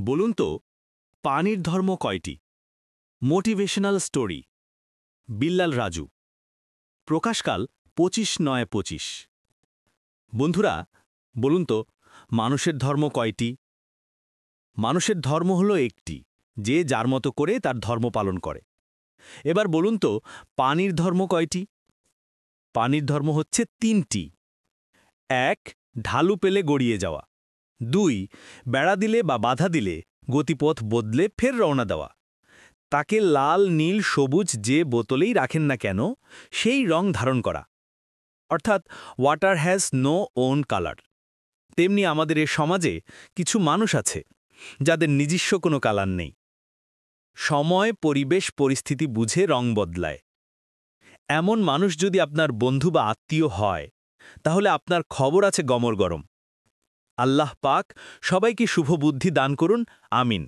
বলুন তো পানির ধর্ম কয়টি? Motivational story Billal Raju. প্রকাশকাল 25/9/25। বন্ধুরা, বলুন তো মানুষের ধর্ম কয়টি? মানুষের ধর্ম হলো একটি, যে যার মতো করে তার ধর্ম পালন করে। এবার বলুন তো পানির ধর্ম কয়টি? পানির ধর্ম হচ্ছে 3টি। 1. ঢালু পেলে গড়িয়ে যাওয়া। 2. বেড়া দিলে বা বাধা দিলে গতিপথ বদলে ফের রওনা দেওয়া। তাকে লাল, নীল, সবুজ যে বোতলেই রাখেন না কেন সেই রং ধারণ করা। অর্থাৎ water has no own colour. তেমনি আমাদের এ সমাজে কিছু মানুষ আছে যাদের নিজস্ব কোনো কালার নেই। সময়, পরিবেশ, পরিস্থিতি বুঝে রং বদলায়। এমন মানুষ যদি আপনার বন্ধু বা আত্মীয় হয়, তাহলে আপনার খবর আছে গমর গরম। আল্লাহ পাক সবাইকে শুভ বুদ্ধি দান করুন, আমিন।